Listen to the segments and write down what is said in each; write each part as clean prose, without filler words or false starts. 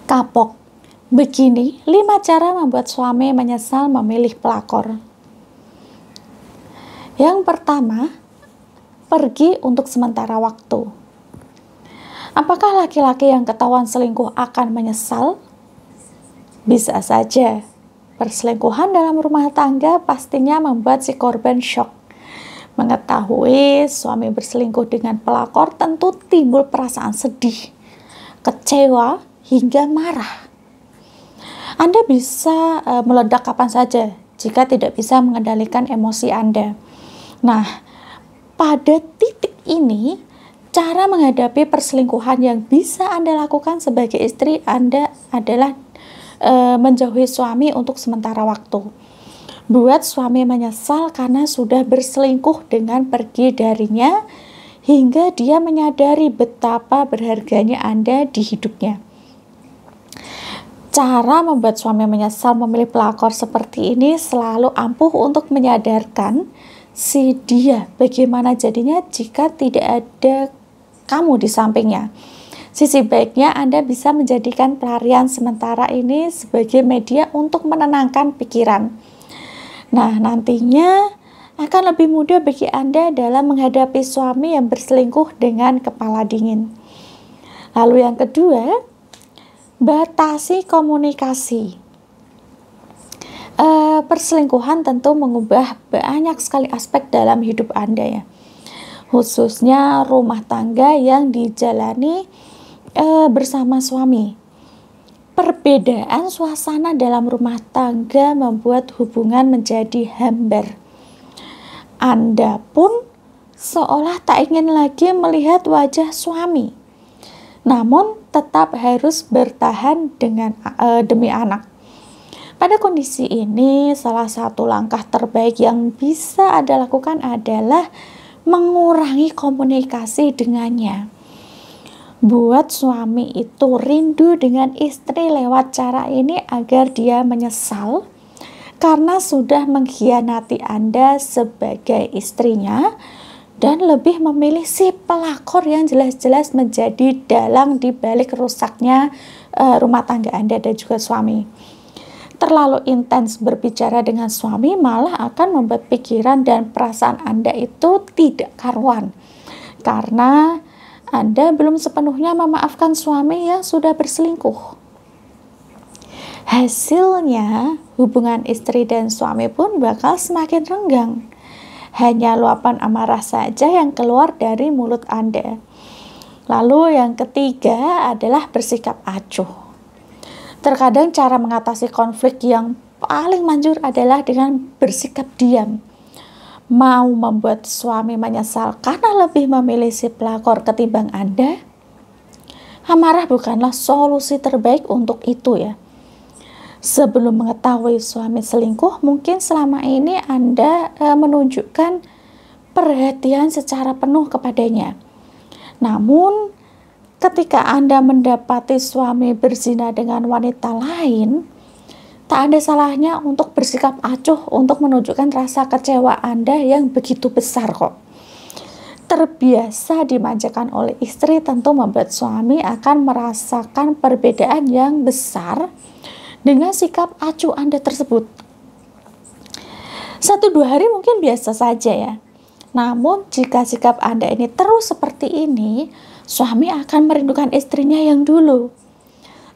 Kapok. Begini 5 cara membuat suami menyesal memilih pelakor. Yang pertama, pergi untuk sementara waktu. Apakah laki-laki yang ketahuan selingkuh akan menyesal? Bisa saja. Perselingkuhan dalam rumah tangga pastinya membuat si korban shock. Mengetahui suami berselingkuh dengan pelakor tentu timbul perasaan sedih, kecewa, hingga marah. Anda bisa meledak kapan saja jika tidak bisa mengendalikan emosi Anda. Nah, pada titik ini, cara menghadapi perselingkuhan yang bisa Anda lakukan sebagai istri Anda adalah menjauhi suami untuk sementara waktu. Buat suami menyesal karena sudah berselingkuh dengan pergi darinya, hingga dia menyadari betapa berharganya Anda di hidupnya. Cara membuat suami menyesal memilih pelakor seperti ini selalu ampuh untuk menyadarkan si dia bagaimana jadinya jika tidak ada kamu di sampingnya. Sisi baiknya Anda bisa menjadikan pelarian sementara ini sebagai media untuk menenangkan pikiran. Nah, nantinya akan lebih mudah bagi Anda dalam menghadapi suami yang berselingkuh dengan kepala dingin. Lalu yang kedua, batasi komunikasi. Perselingkuhan tentu mengubah banyak sekali aspek dalam hidup Anda ya, khususnya rumah tangga yang dijalani bersama suami. Perbedaan suasana dalam rumah tangga membuat hubungan menjadi hambar. Anda pun seolah tak ingin lagi melihat wajah suami, namun tetap harus bertahan demi anak. Pada kondisi ini, salah satu langkah terbaik yang bisa Anda lakukan adalah mengurangi komunikasi dengannya. Buat suami itu rindu dengan istri lewat cara ini agar dia menyesal karena sudah mengkhianati Anda sebagai istrinya dan lebih memilih si pelakor yang jelas-jelas menjadi dalang di balik rusaknya rumah tangga Anda dan juga suami. Terlalu intens berbicara dengan suami malah akan membuat pikiran dan perasaan Anda itu tidak karuan, karena Anda belum sepenuhnya memaafkan suami yang sudah berselingkuh. Hasilnya, hubungan istri dan suami pun bakal semakin renggang. Hanya luapan amarah saja yang keluar dari mulut Anda. Lalu yang ketiga adalah bersikap acuh. Terkadang cara mengatasi konflik yang paling manjur adalah dengan bersikap diam. Mau membuat suami menyesal karena lebih memilih si pelakor ketimbang Anda? Amarah bukanlah solusi terbaik untuk itu ya. Sebelum mengetahui suami selingkuh, mungkin selama ini Anda menunjukkan perhatian secara penuh kepadanya. Namun, ketika Anda mendapati suami berzina dengan wanita lain, tak ada salahnya untuk bersikap acuh untuk menunjukkan rasa kecewa Anda yang begitu besar kok. Terbiasa dimanjakan oleh istri tentu membuat suami akan merasakan perbedaan yang besar dengan sikap acuh Anda tersebut. 1-2 hari mungkin biasa saja ya. Namun jika sikap Anda ini terus seperti ini, suami akan merindukan istrinya yang dulu.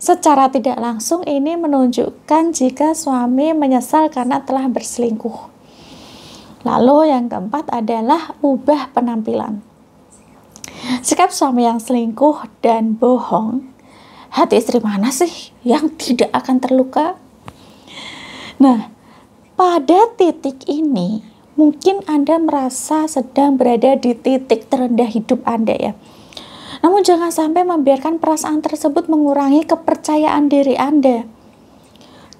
Secara tidak langsung ini menunjukkan jika suami menyesal karena telah berselingkuh. Lalu yang keempat adalah ubah penampilan. Sikap suami yang selingkuh dan bohong, hati istri mana sih yang tidak akan terluka? Nah, pada titik ini mungkin Anda merasa sedang berada di titik terendah hidup Anda ya. Namun jangan sampai membiarkan perasaan tersebut mengurangi kepercayaan diri Anda.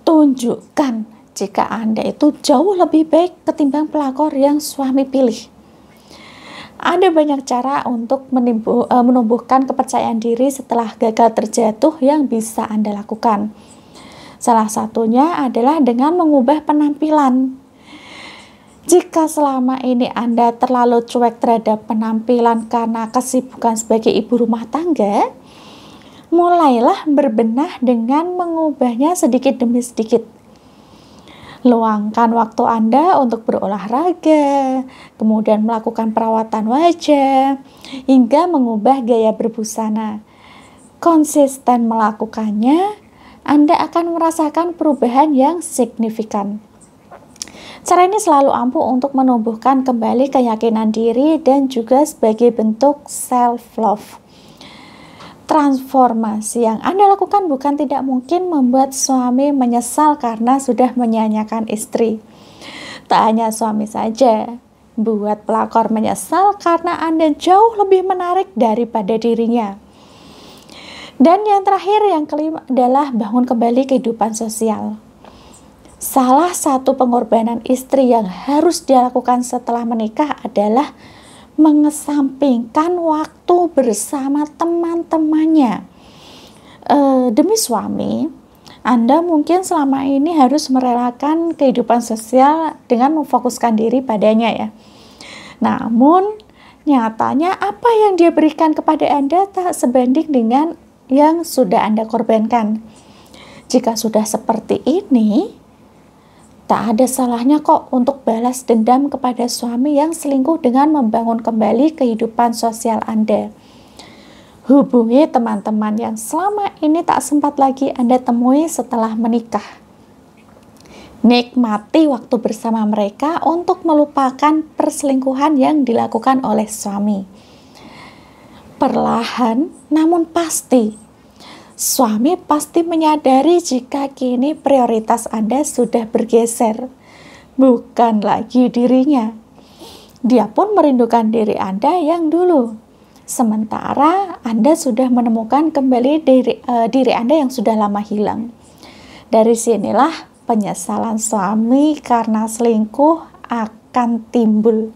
Tunjukkan jika Anda itu jauh lebih baik ketimbang pelakor yang suami pilih. Ada banyak cara untuk menumbuhkan kepercayaan diri setelah gagal terjatuh yang bisa Anda lakukan. Salah satunya adalah dengan mengubah penampilan. Jika selama ini Anda terlalu cuek terhadap penampilan karena kesibukan sebagai ibu rumah tangga, mulailah berbenah dengan mengubahnya sedikit demi sedikit. Luangkan waktu Anda untuk berolahraga, kemudian melakukan perawatan wajah, hingga mengubah gaya berbusana. Konsisten melakukannya, Anda akan merasakan perubahan yang signifikan. Cara ini selalu ampuh untuk menumbuhkan kembali keyakinan diri dan juga sebagai bentuk self-love. Transformasi yang Anda lakukan bukan tidak mungkin membuat suami menyesal karena sudah menyanyiakan istri. Tak hanya suami saja, buat pelakor menyesal karena Anda jauh lebih menarik daripada dirinya. Dan yang terakhir, yang kelima adalah bangun kembali kehidupan sosial. Salah satu pengorbanan istri yang harus dia lakukan setelah menikah adalah mengesampingkan waktu bersama teman-temannya. Demi suami, Anda mungkin selama ini harus merelakan kehidupan sosial dengan memfokuskan diri padanya ya. Namun, nyatanya apa yang dia berikan kepada Anda tak sebanding dengan yang sudah Anda korbankan. Jika sudah seperti ini, tak ada salahnya kok untuk balas dendam kepada suami yang selingkuh dengan membangun kembali kehidupan sosial Anda. Hubungi teman-teman yang selama ini tak sempat lagi Anda temui setelah menikah. Nikmati waktu bersama mereka untuk melupakan perselingkuhan yang dilakukan oleh suami. Perlahan namun pasti, suami pasti menyadari jika kini prioritas Anda sudah bergeser, bukan lagi dirinya. Dia pun merindukan diri Anda yang dulu. Sementara Anda sudah menemukan kembali diri Anda yang sudah lama hilang. Dari sinilah penyesalan suami karena selingkuh akan timbul.